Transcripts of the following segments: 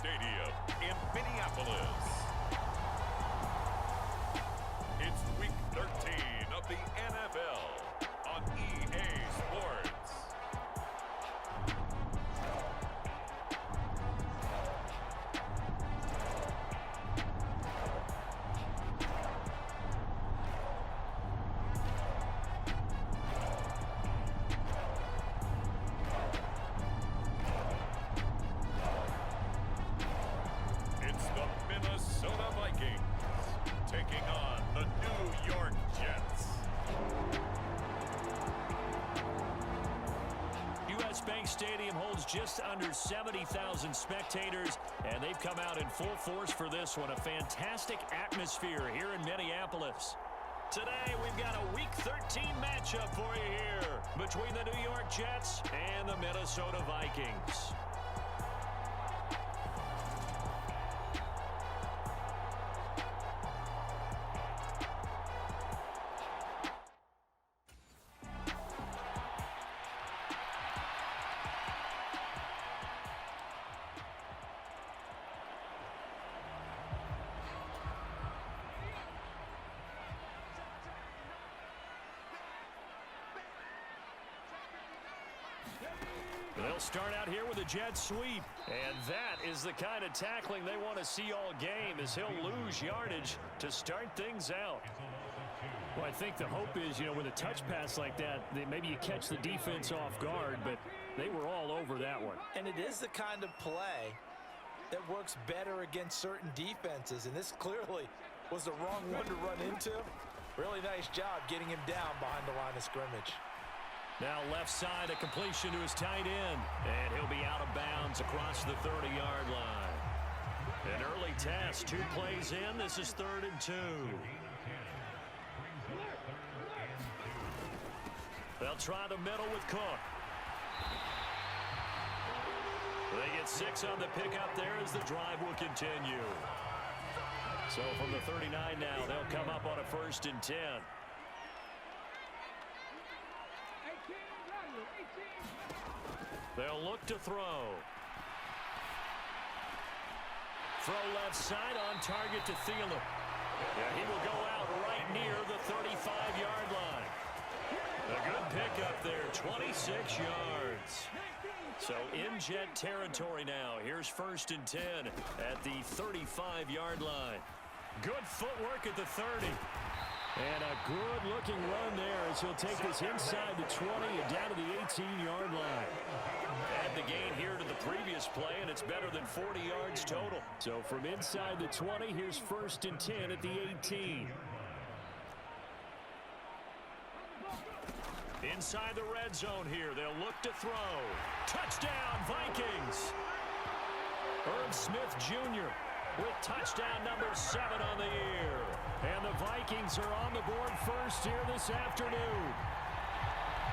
Stadium in Minneapolis. It's Week 13 of the NFL on EA Sports. Taking on the New York Jets. U.S. Bank Stadium holds just under 70,000 spectators, and they've come out in full force for this one. A fantastic atmosphere here in Minneapolis. Today, we've got a Week 13 matchup for you here between the New York Jets and the Minnesota Vikings. They'll start out here with a jet sweep. And that is the kind of tackling they want to see all game, as he'll lose yardage to start things out. Well, I think the hope is, with a touch pass like that, maybe you catch the defense off guard, but they were all over that one. And it is the kind of play that works better against certain defenses, and this clearly was the wrong one to run into. Really nice job getting him down behind the line of scrimmage. Now left side, a completion to his tight end. And he'll be out of bounds across the 30-yard line. An early test, 2 plays in. This is 3rd and 2. They'll try the middle with Cook. They get 6 on the pickup there as the drive will continue. So from the 39 now, they'll come up on a 1st and 10. They'll look to throw. Throw left side, on target to Thielen. Yeah, he will go out right near the 35-yard line. A good pickup there, 26 yards. So in Jet territory now. Here's 1st and 10 at the 35-yard line. Good footwork at the 30. And a good-looking run there as he'll take this inside the 20 and down to the 18-yard line. Add the gain here to the previous play, and it's better than 40 yards total. So from inside the 20, here's 1st and 10 at the 18. Inside the red zone here, they'll look to throw. Touchdown, Vikings! Herb Smith Jr. with touchdown number 7 on the year. And the Vikings are on the board first here this afternoon.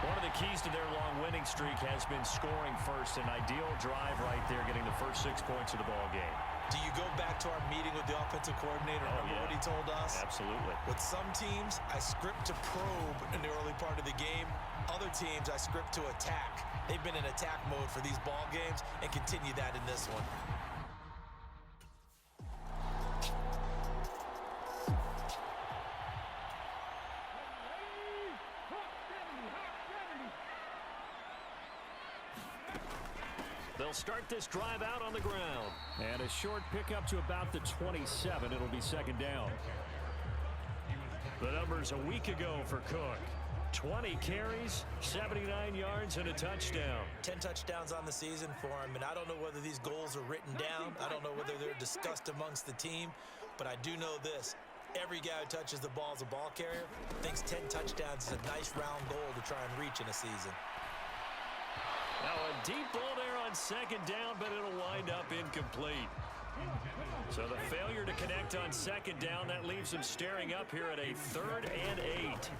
One of the keys to their long winning streak has been scoring first. An ideal drive right there, getting the first 6 points of the ball game. Do you go back to our meeting with the offensive coordinator? Remember what he told us? Absolutely. With some teams, I script to probe in the early part of the game. Other teams, I script to attack. They've been in attack mode for these ball games and continue that in this one. They'll start this drive out on the ground. And a short pickup to about the 27. It'll be 2nd down. The numbers a week ago for Cook. 20 carries, 79 yards, and a touchdown. 10 touchdowns on the season for him, and I don't know whether these goals are written down. I don't know whether they're discussed amongst the team, but I do know this. Every guy who touches the ball as a ball carrier thinks 10 touchdowns is a nice round goal to try and reach in a season. Now a deep ball there on 2nd down, but it'll wind up incomplete. So the failure to connect on 2nd down, that leaves him staring up here at a 3rd and 8.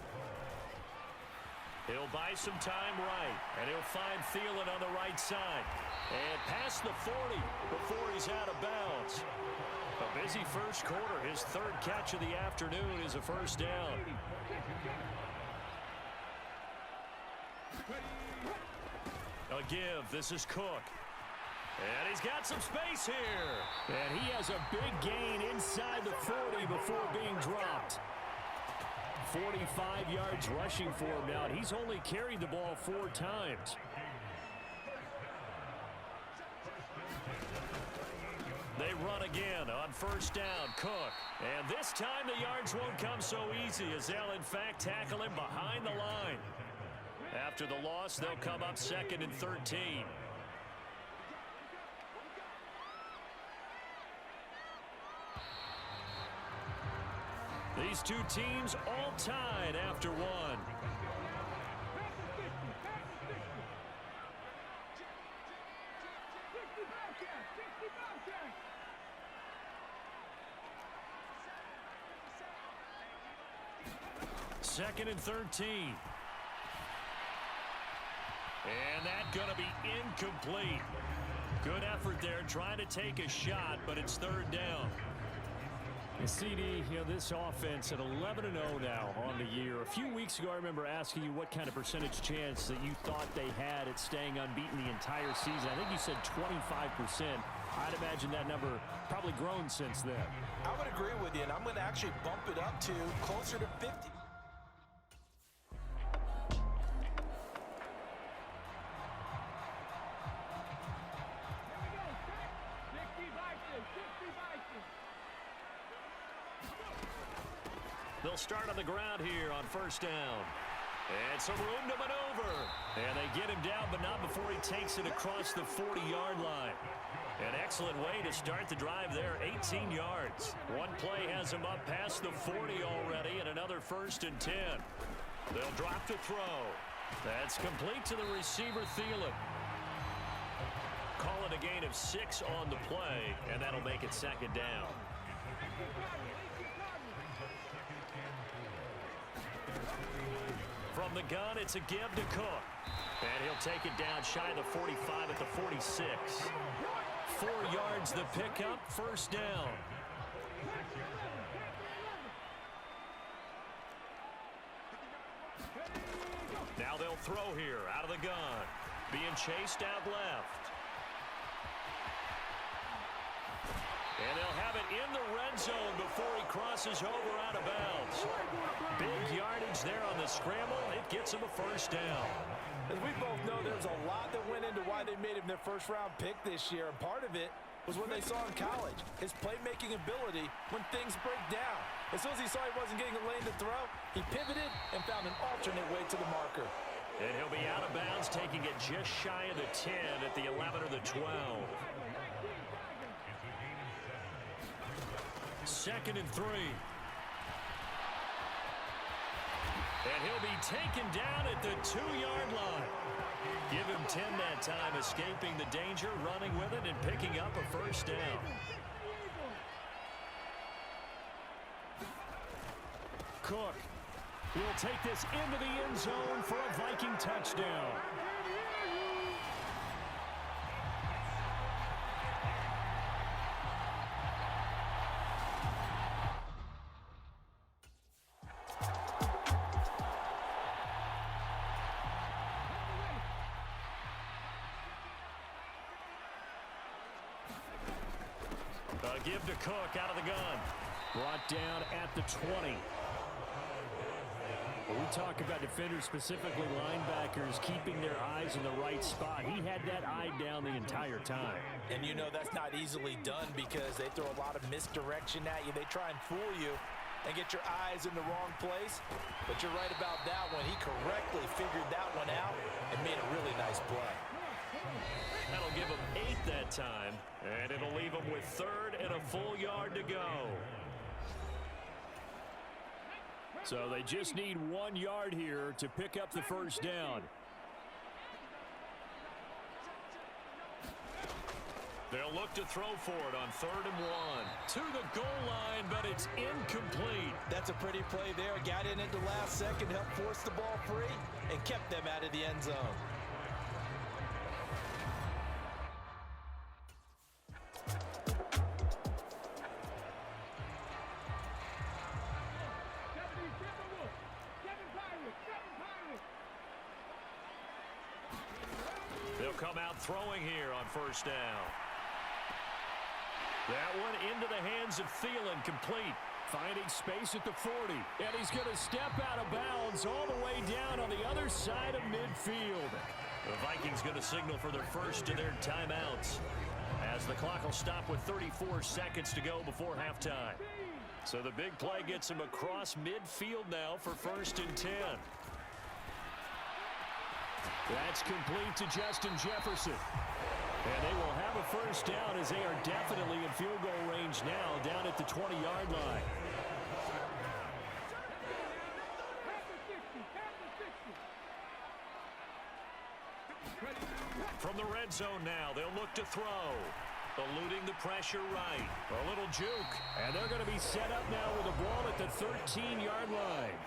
He'll buy some time right, and he'll find Thielen on the right side. And past the 40 before he's out of bounds. A busy first quarter. His 3rd catch of the afternoon is a 1st down. A give. This is Cook. And he's got some space here. And he has a big gain inside the 40 before being dropped. 45 yards rushing for him now, and he's only carried the ball 4 times. They run again on first down, Cook. And this time the yards won't come so easy as they'll, in fact, tackle him behind the line. After the loss, they'll come up 2nd and 13. These two teams all tied after one. Second and 13. And that's going to be incomplete. Good effort there trying to take a shot, but it's 3rd down. And CD, this offense at 11-0 now on the year. A few weeks ago, I remember asking you what kind of percentage chance that you thought they had at staying unbeaten the entire season. I think you said 25%. I'd imagine that number probably grown since then. I would agree with you, and I'm going to actually bump it up to closer to 50. They'll start on the ground here on first down. And some room to maneuver. And they get him down, but not before he takes it across the 40-yard line. An excellent way to start the drive there, 18 yards. One play has him up past the 40 already, and another 1st and 10. They'll drop to throw. That's complete to the receiver, Thielen. Call it a gain of 6 on the play, and that'll make it 2nd down. From the gun, it's a give to Cook. And he'll take it down shy of the 45 at the 46. 4 yards the pickup, 1st down. Now they'll throw here out of the gun. Being chased out left. And they'll have it in the red zone before he crosses over out of bounds. Big yardage there on the scramble. It gets him a 1st down. As we both know, there's a lot that went into why they made him their 1st-round pick this year. And part of it was what they saw in college, his playmaking ability when things break down. As soon as he saw he wasn't getting a lane to throw, he pivoted and found an alternate way to the marker. And he'll be out of bounds, taking it just shy of the 10 at the 11 or the 12. 2nd and 3. And he'll be taken down at the 2-yard line. Give him 10 that time, escaping the danger, running with it, and picking up a 1st down. Cook will take this into the end zone for a Viking touchdown. Give to Cook out of the gun. Brought down at the 20. When we talk about defenders, specifically linebackers, keeping their eyes in the right spot, he had that eye down the entire time. And you know that's not easily done because they throw a lot of misdirection at you. They try and fool you and get your eyes in the wrong place. But you're right about that one. He correctly figured that one out and made a really nice play. That'll give him 8 that time, and it'll leave him with 3rd and a full yard to go. So they just need 1 yard here to pick up the 1st down. They'll look to throw for it on 3rd and 1. To the goal line, but it's incomplete. That's a pretty play there. Got in at the last second, helped force the ball free, and kept them out of the end zone. come out throwing here on first down. That one into the hands of Thielen, complete. Finding space at the 40. And he's going to step out of bounds all the way down on the other side of midfield. The Vikings going to signal for their first of their timeouts, as the clock will stop with 34 seconds to go before halftime. So the big play gets him across midfield now for 1st and 10. That's complete to Justin Jefferson. And they will have a first down as they are definitely in field goal range now, down at the 20-yard line. From the red zone now, they'll look to throw. Eluding the pressure right. A little juke. And they're going to be set up now with the ball at the 13-yard line.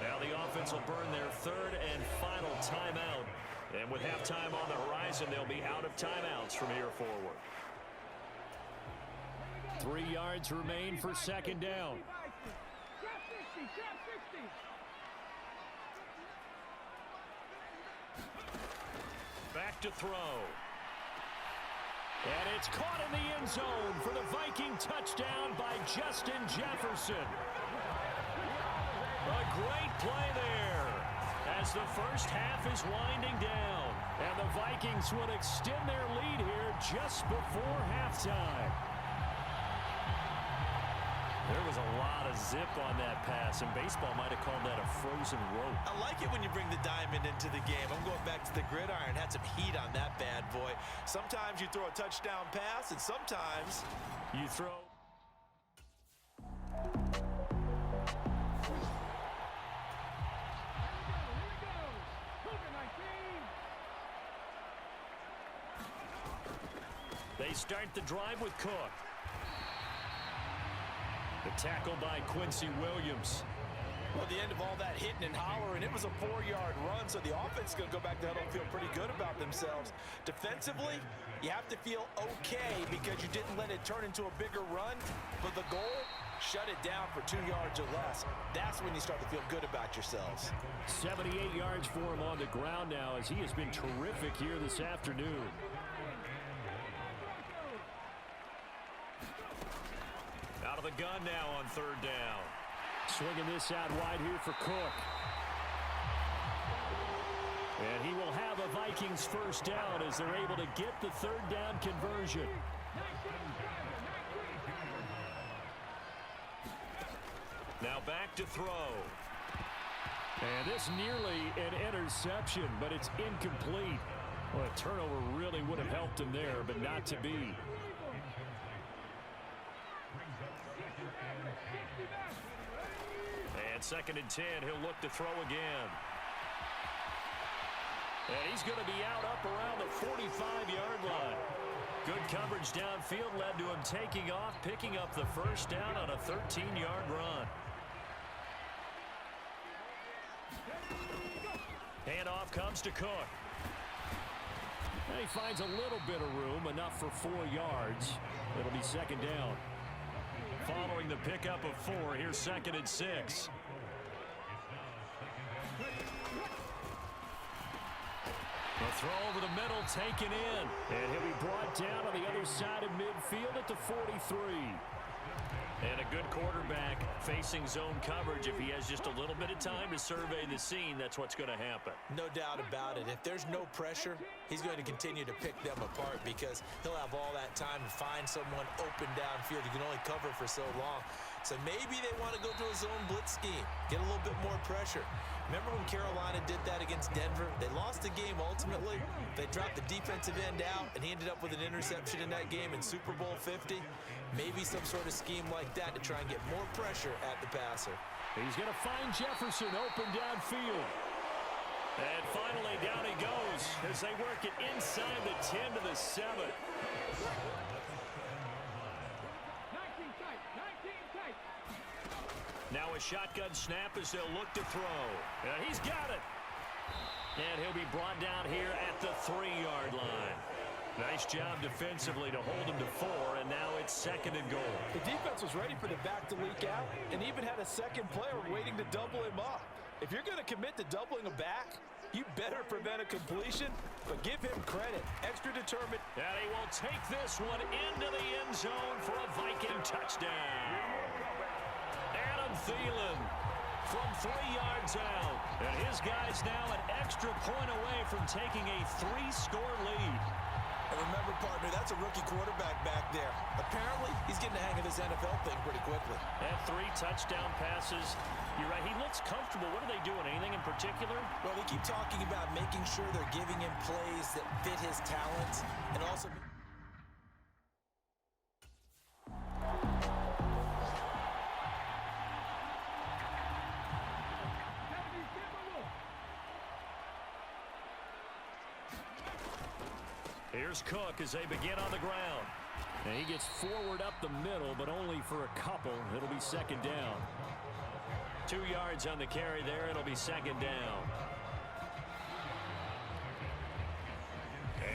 Now the offense will burn their 3rd and final timeout. And with halftime on the horizon, they'll be out of timeouts from here forward. 3 yards remain for 2nd down. Back to throw. And it's caught in the end zone for the Viking touchdown by Justin Jefferson. A great play there as the first half is winding down. And the Vikings will extend their lead here just before halftime. There was a lot of zip on that pass, and baseball might have called that a frozen rope. I like it when you bring the diamond into the game. I'm going back to the gridiron. Had some heat on that bad boy. Sometimes you throw a touchdown pass, and sometimes you throw. They start the drive with Cook. The tackle by Quincy Williams. Well, the end of all that hitting and hollering, it was a 4-yard run, so the offense is going to go back to huddle and feel pretty good about themselves. Defensively, you have to feel okay because you didn't let it turn into a bigger run, but the goal, shut it down for 2 yards or less. That's when you start to feel good about yourselves. 78 yards for him on the ground now, as he has been terrific here this afternoon. Out of the gun now on 3rd down. Swinging this out wide here for Cook. And he will have a Vikings first down as they're able to get the 3rd down conversion. Now back to throw. And this nearly an interception, but it's incomplete. Well, a turnover really would have helped him there, but not to be. And 2nd and 10, he'll look to throw again. And he's going to be out up around the 45-yard line. Good coverage downfield led to him taking off, picking up the first down on a 13-yard run. Handoff comes to Cook. And he finds a little bit of room, enough for 4 yards. It'll be 2nd down. Following the pickup of 4, here's 2nd and 6. The throw over the middle taken in. And he'll be brought down on the other side of midfield at the 43. And a good quarterback facing zone coverage. If he has just a little bit of time to survey the scene, that's what's going to happen. No doubt about it. If there's no pressure, he's going to continue to pick them apart because he'll have all that time to find someone open downfield. You can only cover for so long. So maybe they want to go to a zone blitz scheme, get a little bit more pressure. Remember when Carolina did that against Denver? They lost the game ultimately. They dropped the defensive end out, and he ended up with an interception in that game in Super Bowl 50. Maybe some sort of scheme like that to try and get more pressure at the passer. He's going to find Jefferson open downfield. And finally, down he goes as they work it inside the 10 to the 7. Now a shotgun snap as they'll look to throw. And he's got it. And he'll be brought down here at the 3-yard line. Nice job defensively to hold him to 4, and now it's 2nd and goal. The defense was ready for the back to leak out and even had a second player waiting to double him up. If you're going to commit to doubling a back, You better prevent a completion, but give him credit. Extra determined. And he will take this one into the end zone for a Viking touchdown. Adam Thielen from 3 yards out. And his guy's now an extra point away from taking a 3-score lead. And remember, partner, that's a rookie quarterback back there. Apparently, he's getting the hang of this NFL thing pretty quickly. And 3 touchdown passes. You're right, he looks comfortable. What are they doing? Anything in particular? Well, they keep talking about making sure they're giving him plays that fit his talents and also... Here's Cook as they begin on the ground. And he gets forward up the middle, but only for a couple. It'll be second down. 2 yards on the carry there. It'll be second down.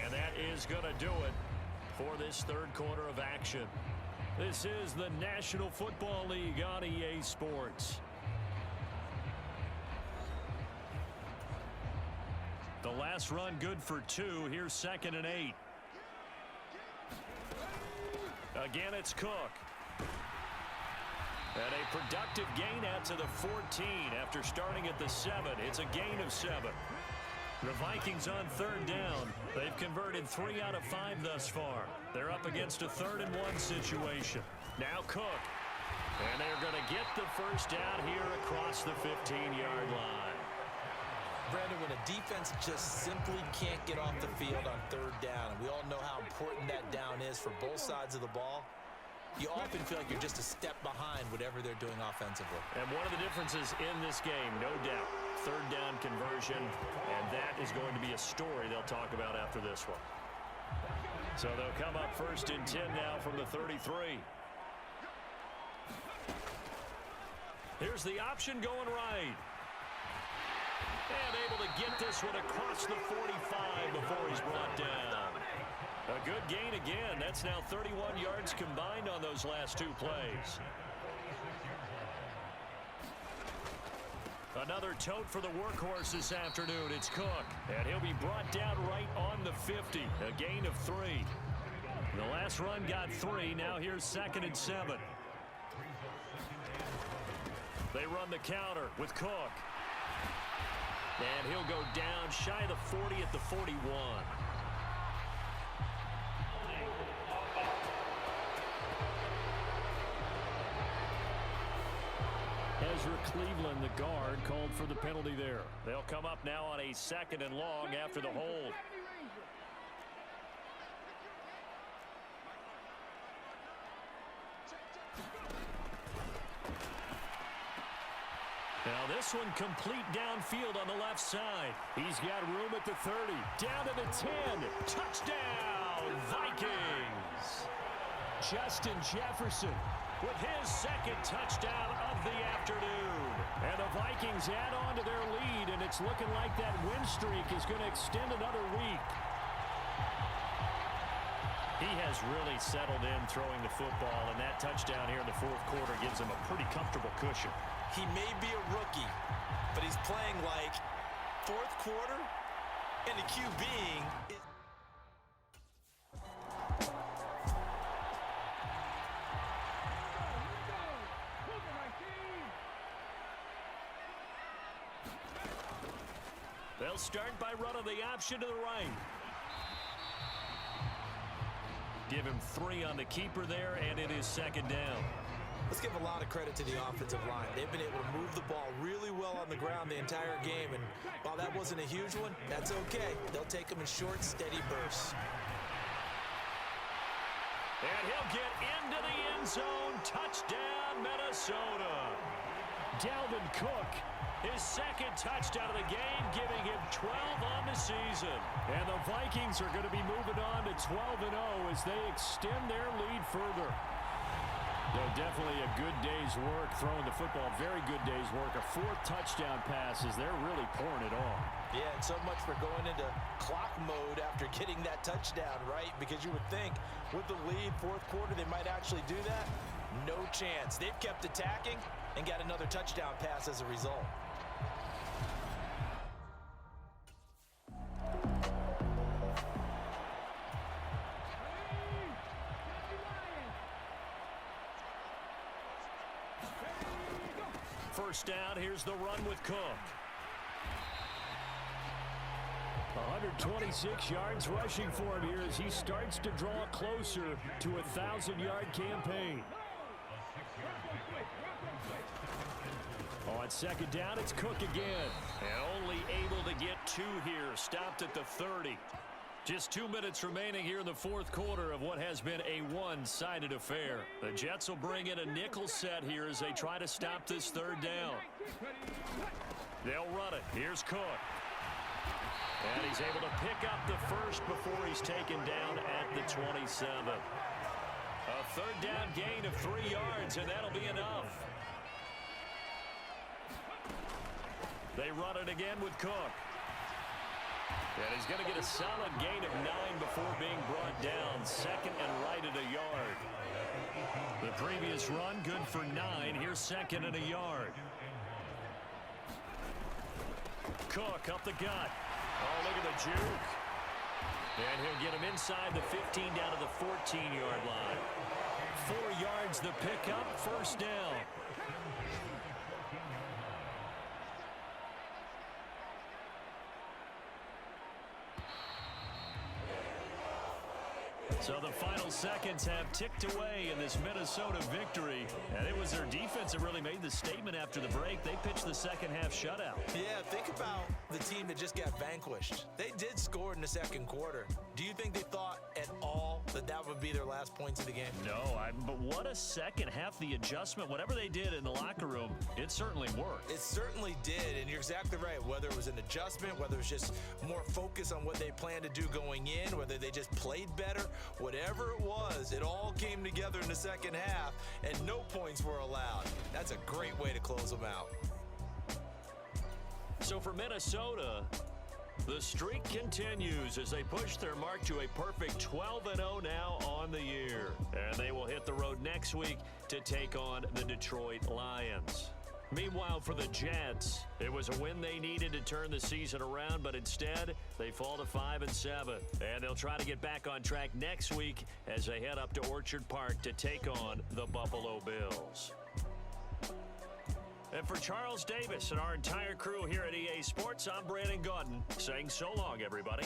And that is going to do it for this third quarter of action. This is the National Football League on EA Sports. The last run good for 2. Here's 2nd and 8. Again, it's Cook. And a productive gain out to the 14 after starting at the 7. It's a gain of 7. The Vikings on 3rd down. They've converted 3 out of 5 thus far. They're up against a 3rd and 1 situation. Now Cook. And they're going to get the first down here across the 15-yard line. Brandon, when a defense just simply can't get off the field on 3rd down, and we all know how important that down is for both sides of the ball, you often feel like you're just a step behind whatever they're doing offensively. And one of the differences in this game, no doubt, 3rd down conversion, and that is going to be a story they'll talk about after this one. So they'll come up 1st and 10 now from the 33. Here's the option going right. And able to get this one across the 45 before he's brought down. A good gain again. That's now 31 yards combined on those last 2 plays. Another tote for the workhorse this afternoon. It's Cook. And he'll be brought down right on the 50. A gain of 3. The last run got 3. Now here's 2nd and 7. They run the counter with Cook. And he'll go down shy of the 40 at the 41. Ezra Cleveland, the guard, called for the penalty there. They'll come up now on a 2nd and long after the hold. Now this one complete downfield on the left side. He's got room at the 30. Down to the 10. Touchdown, Vikings. Justin Jefferson with his 2nd touchdown of the afternoon. And the Vikings add on to their lead, and it's looking like that win streak is going to extend another week. He has really settled in throwing the football, and that touchdown here in the 4th quarter gives him a pretty comfortable cushion. He may be a rookie, but he's playing like 4th quarter, and the QBing is... They'll start by running the option to the right. Give him 3 on the keeper there, and it is 2nd down. Let's give a lot of credit to the offensive line. They've been able to move the ball really well on the ground the entire game, and while that wasn't a huge one, that's okay. They'll take them in short, steady bursts. And he'll get into the end zone. Touchdown, Minnesota. Dalvin Cook, his 2nd touchdown of the game, giving him 12 on the season. And the Vikings are going to be moving on to 12-0 as they extend their lead further. No, definitely a good day's work throwing the football. Very good day's work. A 4th touchdown pass as they're really pouring it on. Yeah, and so much for going into clock mode after getting that touchdown, right? Because you would think with the lead, 4th quarter, they might actually do that. No chance. They've kept attacking and got another touchdown pass as a result. first down. Here's the run with Cook. 126 yards rushing for him here as he starts to draw closer to a 1,000-yard campaign. On second down, it's Cook again. And only able to get 2 here. Stopped at the 30. Just 2 minutes remaining here in the fourth quarter of what has been a one-sided affair. The Jets will bring in a nickel set here as they try to stop this third down. They'll run it. Here's Cook. And he's able to pick up the first before he's taken down at the 27. A third down gain of 3 yards, and that'll be enough. They run it again with Cook. And he's going to get a solid gain of 9 before being brought down. Second and right at a yard. The previous run, good for 9. Here's second and a yard. Cook up the gut. Oh, look at the juke. And he'll get him inside the 15 down to the 14-yard line. 4 yards the pickup, first down. So the final seconds have ticked away in this Minnesota victory. And it was their defense that really made the statement after the break. They pitched the second half shutout. Yeah, think about the team that just got vanquished. They did score in the second quarter. Do you think they thought at all that that would be their last points of the game? No, but what a second half. The adjustment, whatever they did in the locker room, it certainly worked. It certainly did, and you're exactly right. Whether it was an adjustment, whether it was just more focus on what they planned to do going in, whether they just played better, whatever it was, it all came together in the second half, and no points were allowed. That's a great way to close them out. So for Minnesota, the streak continues as they push their mark to a perfect 12-0 now on the year. And they will hit the road next week to take on the Detroit Lions. Meanwhile, for the Jets, it was a win they needed to turn the season around, but instead, they fall to 5-7. And they'll try to get back on track next week as they head up to Orchard Park to take on the Buffalo Bills. And for Charles Davis and our entire crew here at EA Sports, I'm Brandon Gaudin saying so long, everybody.